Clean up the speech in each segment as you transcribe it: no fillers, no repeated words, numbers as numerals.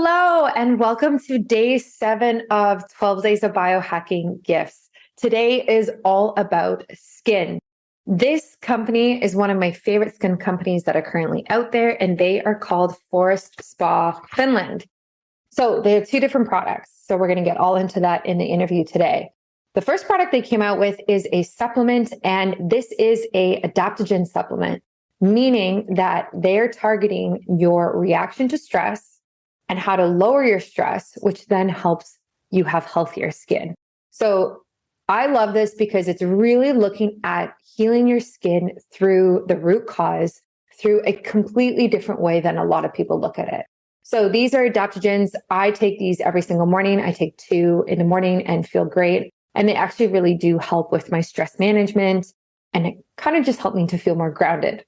Hello, and welcome to day 7 of 12 Days of Biohacking Gifts. Today is all about skin. This company is one of my favorite skin companies that are currently out there, and they are called Forest Spa Finland. So they have 2 different products. So we're going to get all into that in the interview today. The first product they came out with is a supplement, and this is a adaptogen supplement, meaning that they're targeting your reaction to stress and how to lower your stress, which then helps you have healthier skin. So I love this because it's really looking at healing your skin through the root cause, through a completely different way than a lot of people look at it. So these are adaptogens. I take these every single morning. I take 2 in the morning and feel great. And they actually really do help with my stress management. And it kind of just helped me to feel more grounded.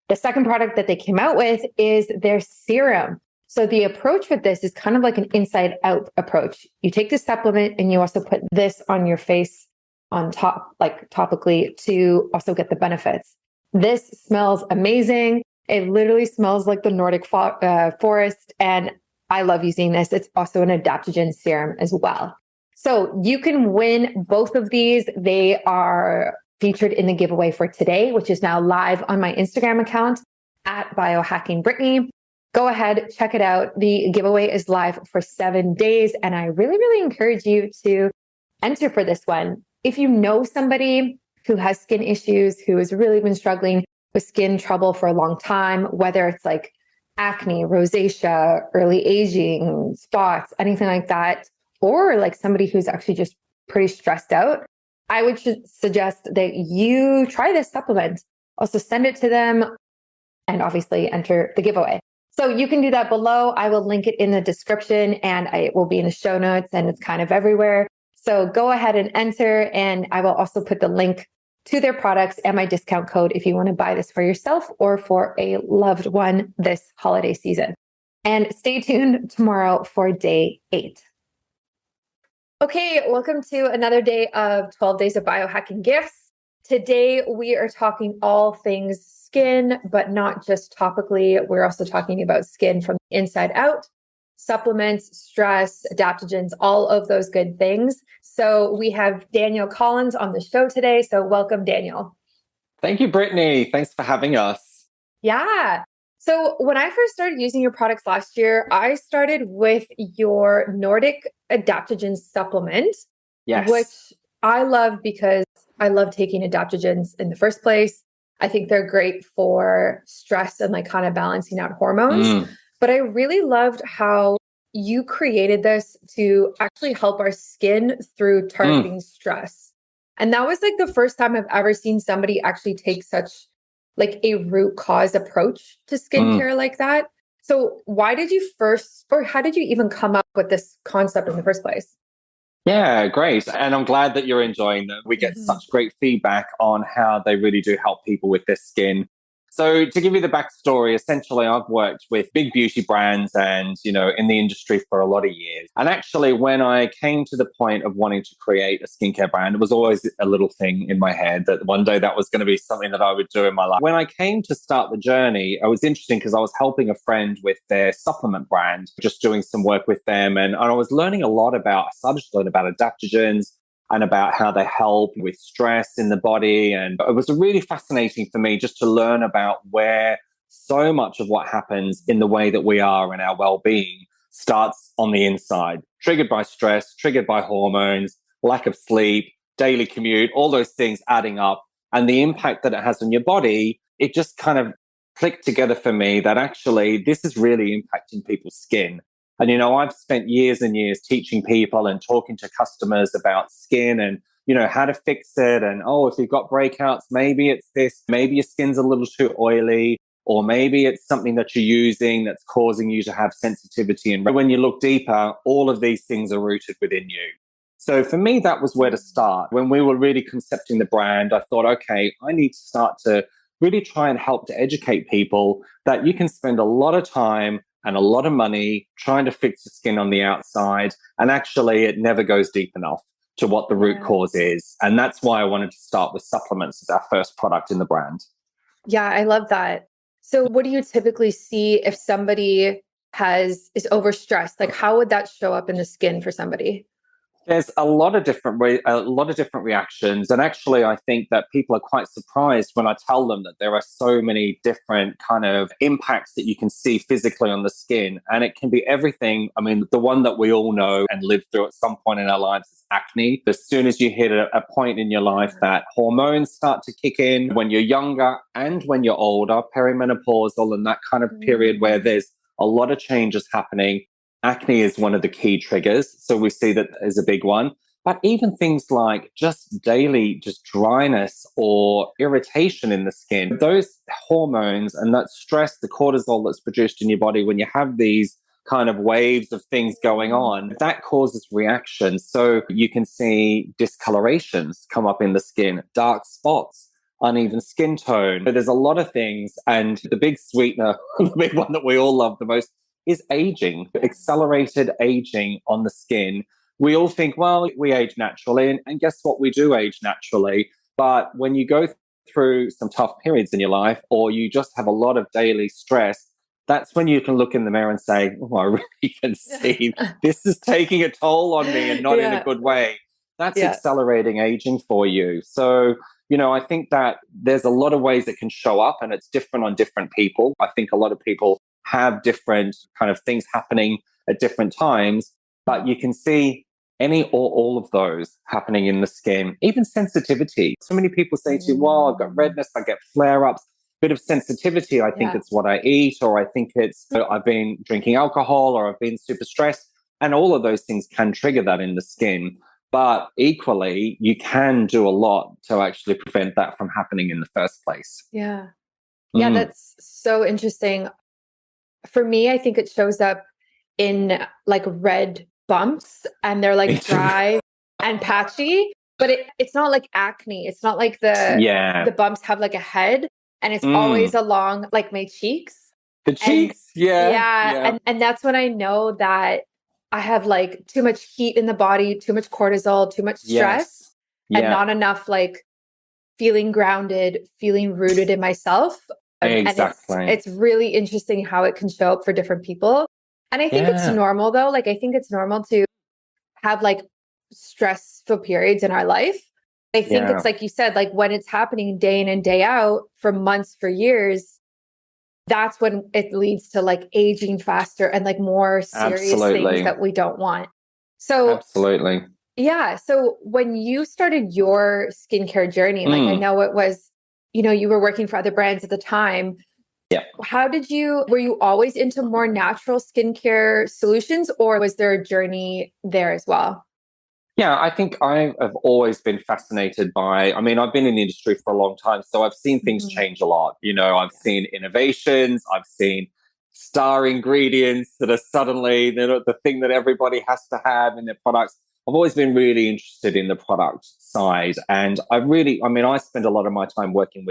The second product that they came out with is their serum. So the approach with this is kind of like an inside out approach. You take the supplement and you also put this on your face on top, like topically, to also get the benefits. This smells amazing. It literally smells like the Nordic forest. And I love using this. It's also an adaptogen serum as well. So you can win both of these. They are featured in the giveaway for today, which is now live on my Instagram account at biohackingbrittany. Go ahead, check it out. The giveaway is live for 7 days. And I really, really encourage you to enter for this one. If you know somebody who has skin issues, who has really been struggling with skin trouble for a long time, whether it's like acne, rosacea, early aging, spots, anything like that, or like somebody who's actually just pretty stressed out, I would suggest that you try this supplement. Also send it to them and obviously enter the giveaway. So you can do that below. I will link it in the description and it will be in the show notes and it's kind of everywhere. So go ahead and enter, and I will also put the link to their products and my discount code if you want to buy this for yourself or for a loved one this holiday season. And stay tuned tomorrow for day 8. Okay, welcome to another day of 12 Days of Biohacking Gifts. Today we are talking all things skin, but not just topically. We're also talking about skin from the inside out, supplements, stress, adaptogens, all of those good things. So we have Daniel Collins on the show today. So welcome, Daniel. Thank you, Brittany. Thanks for having us. Yeah. So when I first started using your products last year, I started with your Nordic Adaptogen supplement, Yes. which I love because I love taking adaptogens in the first place. I think they're great for stress and like kind of balancing out hormones. But I really loved how you created this to actually help our skin through targeting stress. And that was like the first time I've ever seen somebody actually take such like a root cause approach to skincare like that. So why did you first, or how did you even come up with this concept in the first place? Yeah, great. And I'm glad that you're enjoying them. We get such great feedback on how they really do help people with their skin. So to give you the backstory, essentially, I've worked with big beauty brands and, in the industry for a lot of years. And actually, when I came to the point of wanting to create a skincare brand, it was always a little thing in my head that one day that was going to be something that I would do in my life. When I came to start the journey, it was interesting because I was helping a friend with their supplement brand, just doing some work with them. And I was learning a lot I started to learn about adaptogens and about how they help with stress in the body. And it was really fascinating for me just to learn about where so much of what happens in the way that we are and our well-being starts on the inside, triggered by stress, triggered by hormones, lack of sleep, daily commute, all those things adding up. And the impact that it has on your body, it just kind of clicked together for me that actually this is really impacting people's skin. And, I've spent years and years teaching people and talking to customers about skin and, how to fix it. And, if you've got breakouts, maybe it's this, maybe your skin's a little too oily, or maybe it's something that you're using that's causing you to have sensitivity. And when you look deeper, all of these things are rooted within you. So for me, that was where to start. When we were really concepting the brand, I thought, okay, I need to start to really try and help to educate people that you can spend a lot of time and a lot of money trying to fix the skin on the outside. And actually, it never goes deep enough to what the root cause is. And that's why I wanted to start with supplements as our first product in the brand. Yeah, I love that. So what do you typically see if somebody is overstressed, like how would that show up in the skin for somebody? There's a lot of different reactions, and actually, I think that people are quite surprised when I tell them that there are so many different kind of impacts that you can see physically on the skin, and it can be everything. I mean, the one that we all know and live through at some point in our lives is acne. As soon as you hit a point in your life that hormones start to kick in, when you're younger and when you're older, perimenopausal, and that kind of period where there's a lot of changes happening. Acne is one of the key triggers. So we see that as a big one. But even things like just daily, just dryness or irritation in the skin, those hormones and that stress, the cortisol that's produced in your body when you have these kind of waves of things going on, that causes reactions. So you can see discolorations come up in the skin, dark spots, uneven skin tone. But there's a lot of things. And the big sweetener, the big one that we all love the most, is aging, accelerated aging on the skin. We all think, well, we age naturally. And guess what? We do age naturally. But when you go through some tough periods in your life, or you just have a lot of daily stress, that's when you can look in the mirror and say, oh, I really can see this is taking a toll on me and not in a good way. That's accelerating aging for you. So, I think that there's a lot of ways it can show up, and it's different on different people. I think a lot of people have different kind of things happening at different times, but you can see any or all of those happening in the skin, even sensitivity. So many people say to you, well, I've got redness, I get flare-ups, bit of sensitivity. I think it's what I eat, or I think it's I've been drinking alcohol, or I've been super stressed. And all of those things can trigger that in the skin. But equally, you can do a lot to actually prevent that from happening in the first place. Yeah. Yeah, that's so interesting. For me, I think it shows up in like red bumps, and they're like dry and patchy, but it's not like acne. It's not like the bumps have like a head, and it's always along like my cheeks. The cheeks, and that's when I know that I have like too much heat in the body, too much cortisol, too much stress, and not enough like feeling grounded, feeling rooted in myself. Exactly. And it's really interesting how it can show up for different people. And I think it's normal though. Like, I think it's normal to have like stressful periods in our life. I think it's like you said, like when it's happening day in and day out for months, for years, that's when it leads to like aging faster and like more serious things that we don't want. So absolutely. Yeah. So when you started your skincare journey, like I know it was, you were working for other brands at the time. Yeah. Were you always into more natural skincare solutions, or was there a journey there as well? Yeah, I think I have always been fascinated by, I've been in the industry for a long time, so I've seen things change a lot. I've seen innovations, I've seen star ingredients that are suddenly the thing that everybody has to have in their products. I've always been really interested in the product side. And I spend a lot of my time working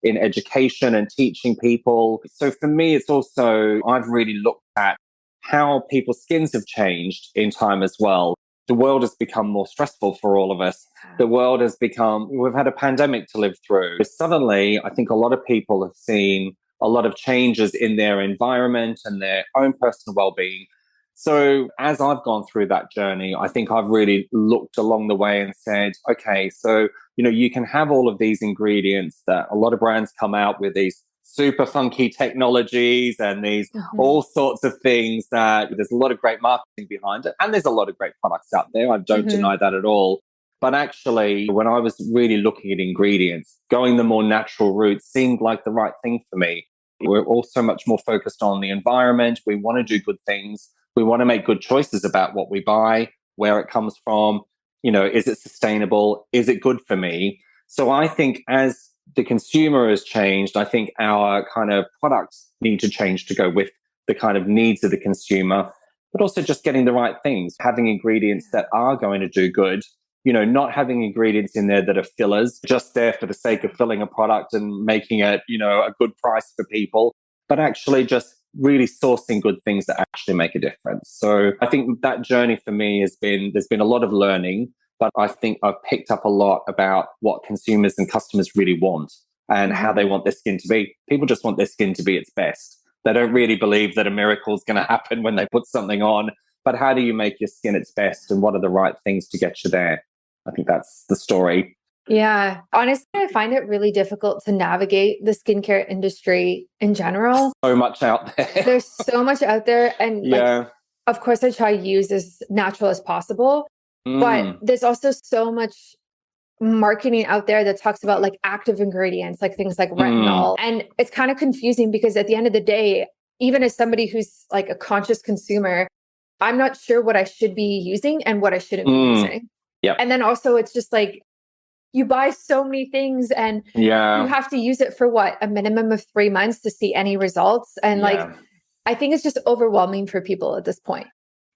in education and teaching people. So for me, it's also, I've really looked at how people's skins have changed in time as well. The world has become more stressful for all of us. We've had a pandemic to live through. Suddenly, I think a lot of people have seen a lot of changes in their environment and their own personal well-being. So as I've gone through that journey, I think I've really looked along the way and said, okay, so, you can have all of these ingredients that a lot of brands come out with, these super funky technologies and these all sorts of things that there's a lot of great marketing behind it. And there's a lot of great products out there. I don't deny that at all. But actually, when I was really looking at ingredients, going the more natural route seemed like the right thing for me. We're also much more focused on the environment. We want to do good things. We want to make good choices about what we buy, where it comes from. Is it sustainable? Is it good for me? So I think as the consumer has changed, I think our kind of products need to change to go with the kind of needs of the consumer, but also just getting the right things, having ingredients that are going to do good, not having ingredients in there that are fillers, just there for the sake of filling a product and making it, a good price for people, but actually just really sourcing good things that actually make a difference. So I think that journey for me there's been a lot of learning, but I think I've picked up a lot about what consumers and customers really want and how they want their skin to be. People just want their skin to be its best. They don't really believe that a miracle is going to happen when they put something on. But how do you make your skin its best, and what are the right things to get you there? I think that's the story. Yeah. Honestly, I find it really difficult to navigate the skincare industry in general. So much out there. There's so much out there. And like, of course, I try to use as natural as possible. But there's also so much marketing out there that talks about like active ingredients, like things like retinol. And it's kind of confusing because at the end of the day, even as somebody who's like a conscious consumer, I'm not sure what I should be using and what I shouldn't be using. Yep. And then also it's just like, you buy so many things and you have to use it for what, a minimum of 3 months to see any results. And like, I think it's just overwhelming for people at this point.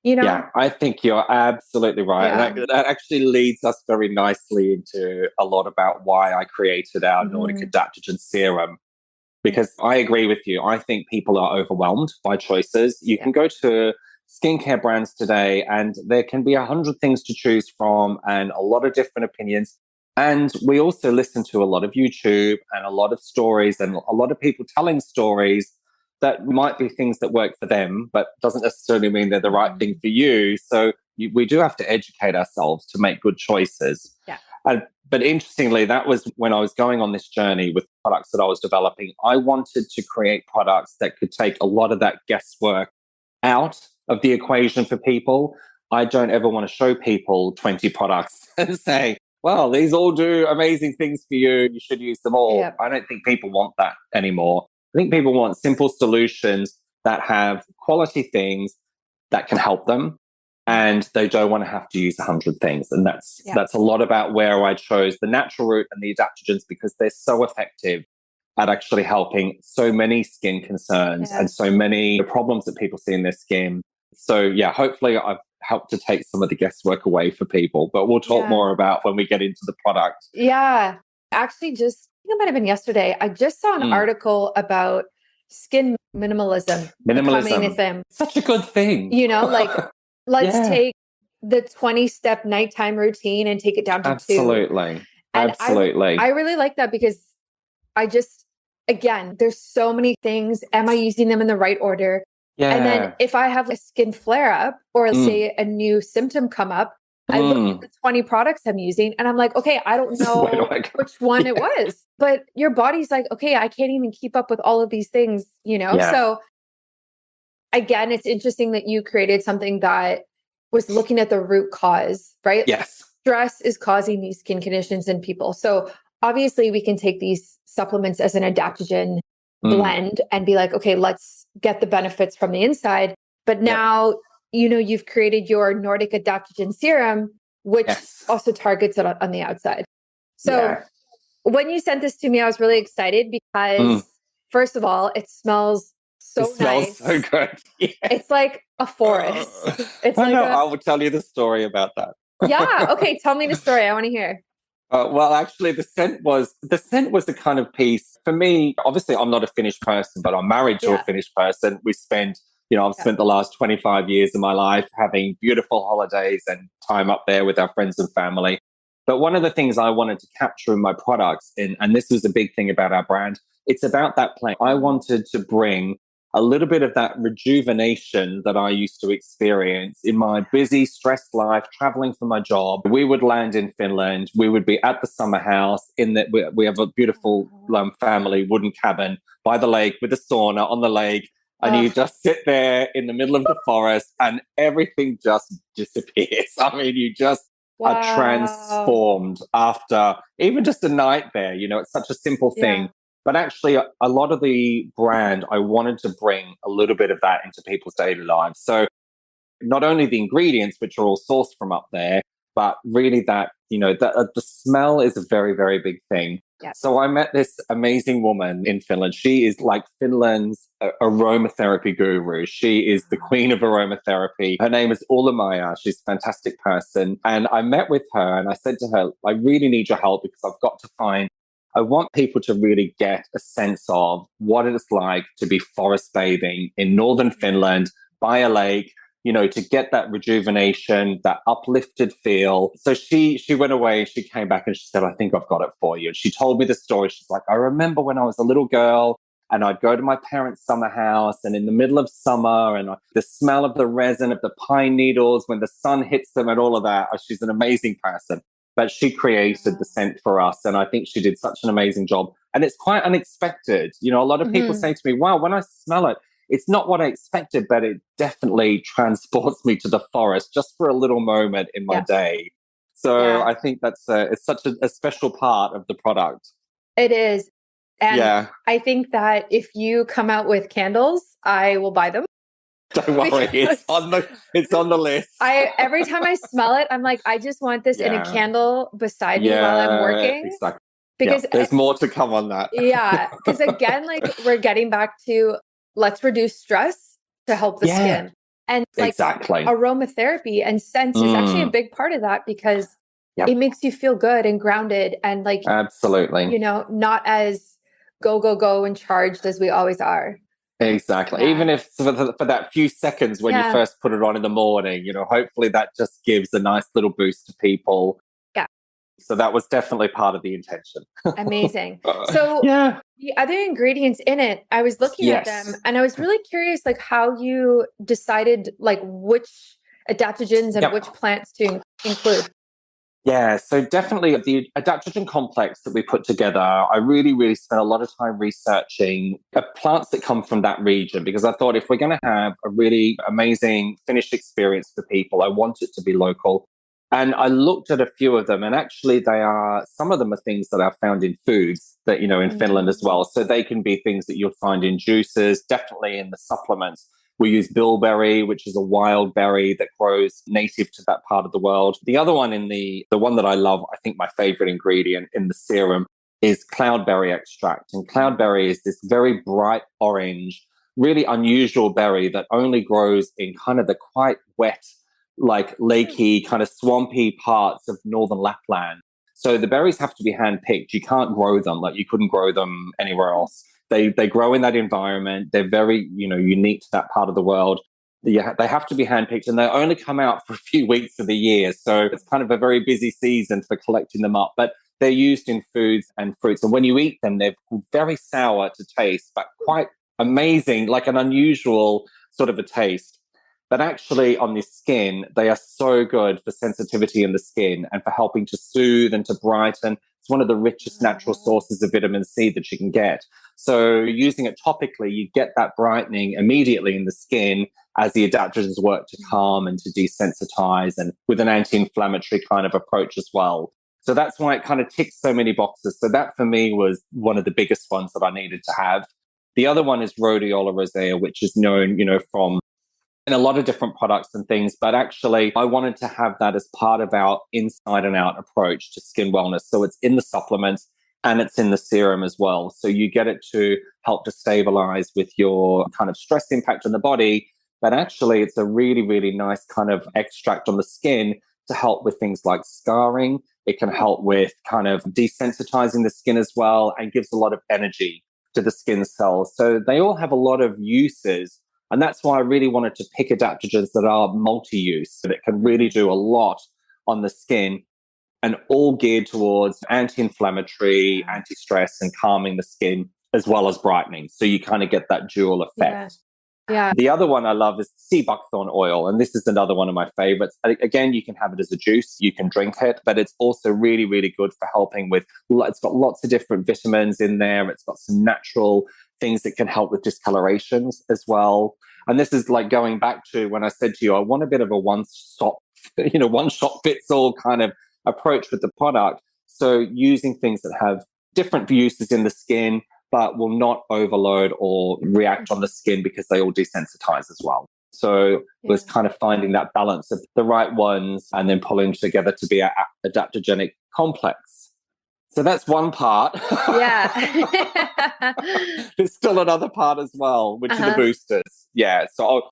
You know? Yeah, I think you're absolutely right. Yeah. And that actually leads us very nicely into a lot about why I created our Nordic Adaptogen serum. Because I agree with you. I think people are overwhelmed by choices. You can go to skincare brands today and there can be 100 things to choose from and a lot of different opinions. And we also listen to a lot of YouTube and a lot of stories and a lot of people telling stories that might be things that work for them, but doesn't necessarily mean they're the right thing for you. So we do have to educate ourselves to make good choices. Yeah. But interestingly, that was when I was going on this journey with products that I was developing. I wanted to create products that could take a lot of that guesswork out of the equation for people. I don't ever want to show people 20 products and say, well, these all do amazing things for you. You should use them all. Yep. I don't think people want that anymore. I think people want simple solutions that have quality things that can help them. And they don't want to have to use 100 things. And that's a lot about where I chose the natural route and the adaptogens because they're so effective at actually helping so many skin concerns and so many problems that people see in their skin. So yeah, hopefully I've helped to take some of the guesswork away for people, but we'll talk more about when we get into the product. Yeah. Actually, I think it might have been yesterday. I just saw an article about skin minimalism. Minimalism. Such a good thing. You know, like let's take the 20-step nighttime routine and take it down to 2. Absolutely. I really like that because again, there's so many things. Am I using them in the right order? Yeah. And then if I have a skin flare up or say a new symptom come up, I look at the 20 products I'm using and I'm like, okay, I don't know which one it was. But your body's like, okay, I can't even keep up with all of these things, you know? Yeah. So again, it's interesting that you created something that was looking at the root cause, right? Yes. Stress is causing these skin conditions in people. So obviously we can take these supplements as an adaptogen blend and be like, okay, let's get the benefits from the inside. But now, you know, you've created your Nordic Adaptogen serum, which also targets it on the outside. So when you sent this to me, I was really excited because first of all, it smells nice. So good. Yeah. It's like a forest. I will tell you the story about that. Yeah. Okay. Tell me the story. I want to hear. Well, actually, the scent was the kind of piece for me. Obviously, I'm not a Finnish person, but I'm married to a Finnish person. We spend, I've spent the last 25 years of my life having beautiful holidays and time up there with our friends and family. But one of the things I wanted to capture in my products, and this was a big thing about our brand, it's about that play. I wanted to bring a little bit of that rejuvenation that I used to experience in my busy, stressed life, traveling for my job. We would land in Finland. We would be at the summer house we have a beautiful family wooden cabin by the lake with a sauna on the lake. And you just sit there in the middle of the forest and everything just disappears. I mean, you just are transformed after even just a night there. It's such a simple thing. But actually, a lot of the brand, I wanted to bring a little bit of that into people's daily lives. So not only the ingredients, which are all sourced from up there, but really that, the smell is a very, very big thing. Yeah. So I met this amazing woman in Finland. She is like Finland's aromatherapy guru. She is the queen of aromatherapy. Her name is Ulla-Maja. She's a fantastic person. And I met with her and I said to her, I really need your help because I want people to really get a sense of what it's like to be forest bathing in northern Finland by a lake, to get that rejuvenation, that uplifted feel. So she went away, she came back and she said, I think I've got it for you. And she told me the story. She's like, I remember when I was a little girl, And I'd go to my parents' summer house, and in the middle of summer, and the smell of the resin of the pine needles when the sun hits them and all of that. She's an amazing person. But she created the scent for us. And I think she did such an amazing job. And it's quite unexpected. You know, a lot of people say to me, wow, when I smell it, it's not what I expected, but it definitely transports me to the forest just for a little moment in my day. So I think it's such a special part of the product. It is. And I think that if you come out with candles, I will buy them. Don't worry, it's on the list. Every time I smell it, I'm like, I just want this in a candle beside me while I'm working. Exactly. Because there's more to come on that. Because again, like we're getting back to let's reduce stress to help the skin. And like aromatherapy and scents is actually a big part of that because it makes you feel good and grounded and like absolutely, you know, not as go and charged as we always are. Exactly. Even if for that few seconds when you first put it on in the morning, you know, hopefully that just gives a nice little boost to people. Yeah. So that was definitely part of the intention. Amazing. So the other ingredients in it, I was looking at them and I was really curious, like how you decided like which adaptogens and which plants to include. Yeah, so definitely the adaptogen complex that we put together, I really, really spent a lot of time researching plants that come from that region because I thought if we're going to have a really amazing finished experience for people, I want it to be local. And I looked at a few of them and actually some of them are things that I've found in foods that, you know, in Finland as well. So they can be things that you'll find in juices, definitely in the supplements. We use bilberry, which is a wild berry that grows native to that part of the world. The other one the one that I love, I think my favorite ingredient in the serum is cloudberry extract. And cloudberry is this very bright orange, really unusual berry that only grows in kind of the quite wet, like lakey, kind of swampy parts of northern Lapland. So the berries have to be hand-picked. You can't grow them like you couldn't grow them anywhere else. They grow in that environment. They're very, you know, unique to that part of the world. They have to be handpicked and they only come out for a few weeks of the year. So it's kind of a very busy season for collecting them up. But they're used in foods and fruits. And when you eat them, they're very sour to taste, but quite amazing, like an unusual sort of a taste. But actually on the skin, they are so good for sensitivity in the skin and for helping to soothe and to brighten. It's one of the richest natural sources of vitamin C that you can get. So using it topically, you get that brightening immediately in the skin as the adaptogens work to calm and to desensitize and with an anti-inflammatory kind of approach as well. So that's why it kind of ticks so many boxes. So that for me was one of the biggest ones that I needed to have. The other one is rhodiola rosea, which is known, you know, from in a lot of different products and things, but actually I wanted to have that as part of our inside and out approach to skin wellness. So it's in the supplements and it's in the serum as well. So you get it to help to stabilize with your kind of stress impact on the body, but actually it's a really, really nice kind of extract on the skin to help with things like scarring. It can help with kind of desensitizing the skin as well and gives a lot of energy to the skin cells. So they all have a lot of uses. And that's why I really wanted to pick adaptogens that are multi-use, that can really do a lot on the skin and all geared towards anti-inflammatory, anti-stress and calming the skin as well as brightening. So you kind of get that dual effect. Yeah. The other one I love is sea buckthorn oil. And this is another one of my favorites. Again, you can have it as a juice, you can drink it, but it's also really, really good for helping with, it's got lots of different vitamins in there. It's got some natural things that can help with discolorations as well. And this is like going back to when I said to you, I want a bit of a one shot fits all kind of approach with the product. So using things that have different uses in the skin, but will not overload or react on the skin because they all desensitize as well. So it was kind of finding that balance of the right ones and then pulling together to be an adaptogenic complex. So that's one part. Yeah. There's still another part as well, which are the boosters. Yeah. So,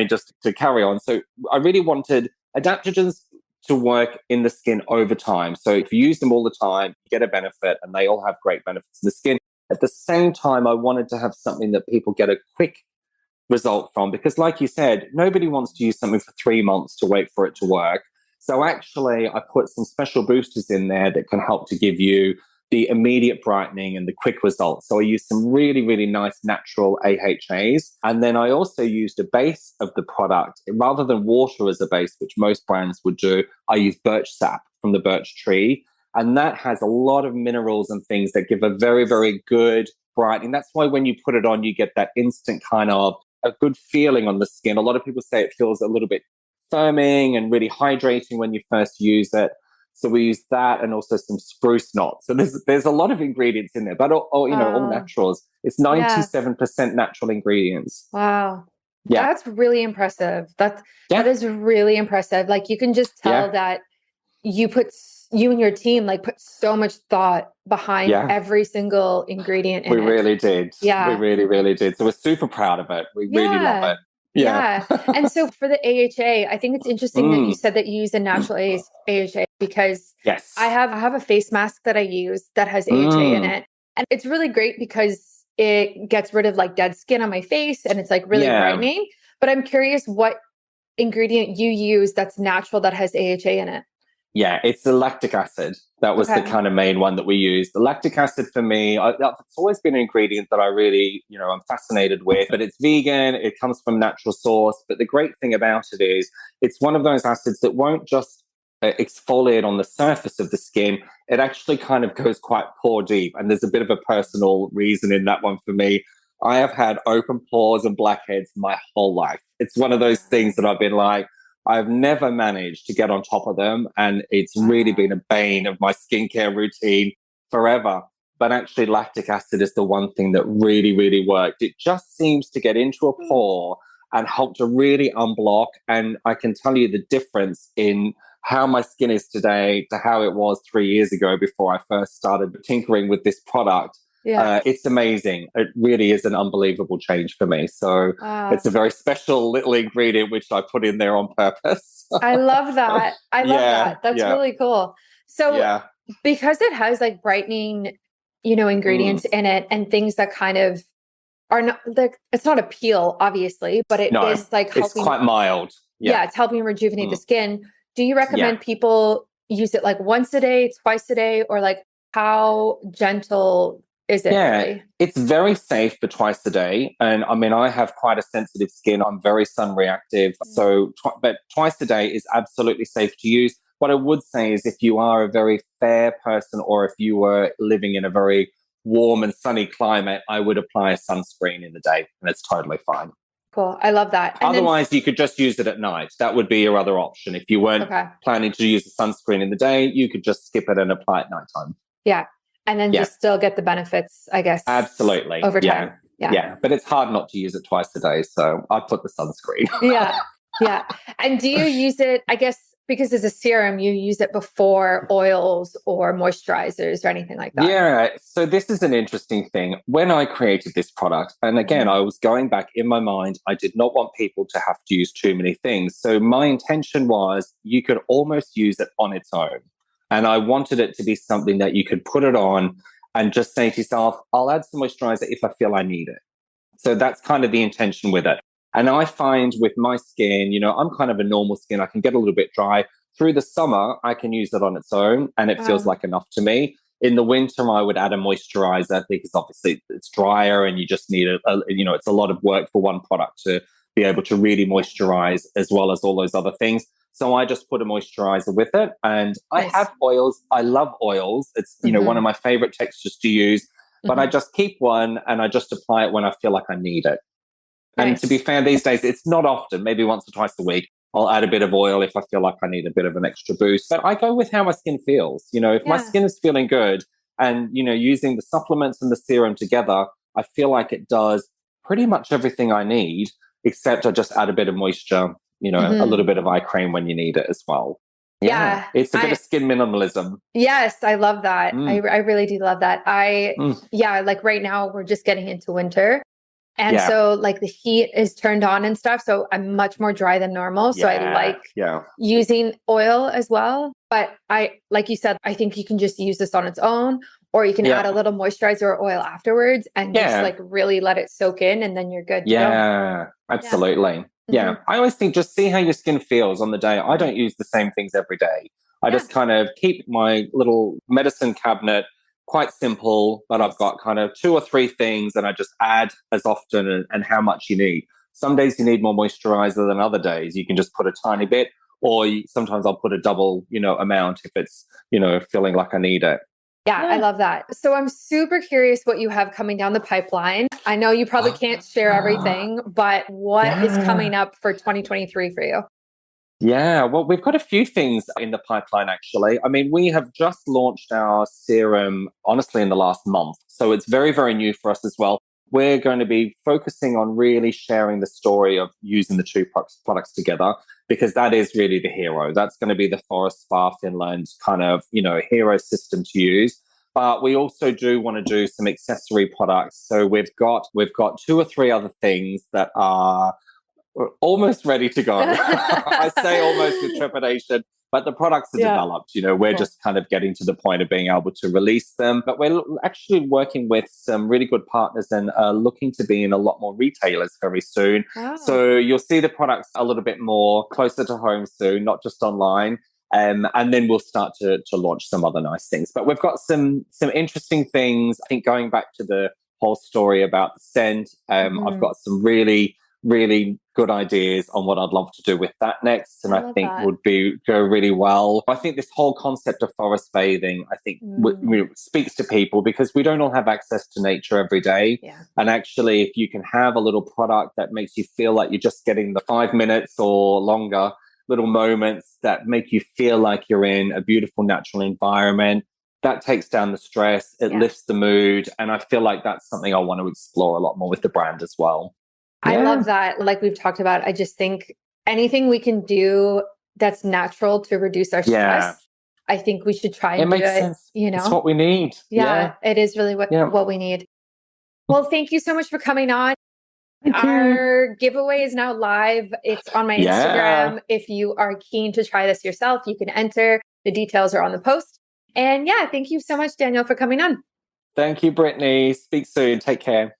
just to carry on. So I really wanted adaptogens to work in the skin over time. So if you use them all the time, you get a benefit and they all have great benefits in the skin. At the same time, I wanted to have something that people get a quick result from, because like you said, nobody wants to use something for 3 months to wait for it to work. So actually, I put some special boosters in there that can help to give you the immediate brightening and the quick results. So I used some really, really nice natural AHAs. And then I also used a base of the product. Rather than water as a base, which most brands would do, I use birch sap from the birch tree. And that has a lot of minerals and things that give a very, very good brightening. That's why when you put it on, you get that instant kind of a good feeling on the skin. A lot of people say it feels a little bit firming and really hydrating when you first use it. So we use that and also some spruce knots. So there's a lot of ingredients in there, but all naturals. It's 97% natural ingredients. Wow. Yeah. That's really impressive. That is really impressive. Like you can just tell that you and your team like put so much thought behind every single ingredient in it. We really did. Yeah. We really, really did. So we're super proud of it. We really love it. Yeah. And so for the AHA, I think it's interesting that you said that you use a natural AHA because I have a face mask that I use that has AHA in it. And it's really great because it gets rid of like dead skin on my face and it's like really brightening. But I'm curious what ingredient you use that's natural that has AHA in it. Yeah, it's the lactic acid. That was the kind of main one that we used. The lactic acid for me, it's always been an ingredient that I really, I'm fascinated with. But it's vegan, it comes from natural source. But the great thing about it is it's one of those acids that won't just exfoliate on the surface of the skin. It actually kind of goes quite pore deep. And there's a bit of a personal reason in that one for me. I have had open pores and blackheads my whole life. It's one of those things that I've been like, I've never managed to get on top of them. And it's really been a bane of my skincare routine forever. But actually, lactic acid is the one thing that really, really worked. It just seems to get into a pore and help to really unblock. And I can tell you the difference in how my skin is today to how it was 3 years ago before I first started tinkering with this product. It's amazing. It really is an unbelievable change for me. So it's a very special little ingredient which I put in there on purpose. I love that. I love that. That's really cool. So because it has like brightening, ingredients in it and things that kind of are not like, it's not a peel, obviously, but it is like helping. It's quite mild. Yeah, it's helping rejuvenate the skin. Do you recommend people use it like once a day, twice a day, or like how gentle is it? Really? It's very safe for twice a day. And I mean, I have quite a sensitive skin. I'm very sun reactive. So, but twice a day is absolutely safe to use. What I would say is if you are a very fair person or if you were living in a very warm and sunny climate, I would apply a sunscreen in the day and it's totally fine. Cool. I love that. And otherwise, you could just use it at night. That would be your other option. If you weren't planning to use a sunscreen in the day, you could just skip it and apply at nighttime. Yeah. And then just still get the benefits, I guess. Absolutely. Over time. Yeah. But it's hard not to use it twice a day. So I put the sunscreen. Yeah. And do you use it, I guess, because it's a serum, you use it before oils or moisturizers or anything like that? Yeah. So this is an interesting thing. When I created this product, and again, I was going back in my mind, I did not want people to have to use too many things. So my intention was you could almost use it on its own. And I wanted it to be something that you could put it on and just say to yourself, I'll add some moisturizer if I feel I need it. So that's kind of the intention with it. And I find with my skin, I'm kind of a normal skin. I can get a little bit dry. Through the summer, I can use it on its own and it feels like enough to me. In the winter, I would add a moisturizer because obviously it's drier and you just need it's a lot of work for one product to be able to really moisturize as well as all those other things. So I just put a moisturizer with it and I have oils. I love oils. It's, one of my favorite textures to use, but I just keep one and I just apply it when I feel like I need it. And to be fair, these days, it's not often, maybe once or twice a week. I'll add a bit of oil if I feel like I need a bit of an extra boost. But I go with how my skin feels. If my skin is feeling good and, using the supplements and the serum together, I feel like it does pretty much everything I need, except I just add a bit of moisture, a little bit of eye cream when you need it as well. Yeah. It's a bit of skin minimalism. Yes, I love that. I really do love that. Like right now we're just getting into winter. And so like the heat is turned on and stuff. So I'm much more dry than normal. So I like using oil as well. But like you said, I think you can just use this on its own, or you can add a little moisturizer or oil afterwards and just like really let it soak in and then you're good to go. Absolutely. Yeah. I always think just see how your skin feels on the day. I don't use the same things every day. I just kind of keep my little medicine cabinet quite simple, but I've got kind of 2 or 3 things and I just add as often and how much you need. Some days you need more moisturizer than other days. You can just put a tiny bit, or sometimes I'll put a double, amount if it's, feeling like I need it. Yeah, I love that. So I'm super curious what you have coming down the pipeline. I know you probably can't share everything, but what is coming up for 2023 for you? Yeah, well, we've got a few things in the pipeline, actually. I mean, we have just launched our serum, honestly, in the last month. So it's very, very new for us as well. We're going to be focusing on really sharing the story of using the two products together, because that is really the hero. That's going to be the Forest Spa Finland kind of, hero system to use. But we also do want to do some accessory products. So we've got 2 or 3 other things that are almost ready to go. I say almost with trepidation, but the products are developed. We're just kind of getting to the point of being able to release them. But we're actually working with some really good partners and looking to be in a lot more retailers very soon. Wow. So you'll see the products a little bit more closer to home soon, not just online. And then we'll start to launch some other nice things. But we've got some interesting things. I think going back to the whole story about the scent, I've got some really good ideas on what I'd love to do with that next, and I think would go really well. I think this whole concept of forest bathing, I think, speaks to people, because we don't all have access to nature every day. Yeah. And actually, if you can have a little product that makes you feel like you're just getting the 5 minutes or longer little moments that make you feel like you're in a beautiful natural environment, that takes down the stress, it lifts the mood, and I feel like that's something I want to explore a lot more with the brand as well. I love that. Like we've talked about, I just think anything we can do that's natural to reduce our stress, I think we should try and do it. Sense. It's what we need. Yeah, it is really what we need. Well, thank you so much for coming on. Our giveaway is now live. It's on my Instagram. If you are keen to try this yourself, you can enter. The details are on the post. And thank you so much, Daniel, for coming on. Thank you, Brittany. Speak soon. Take care.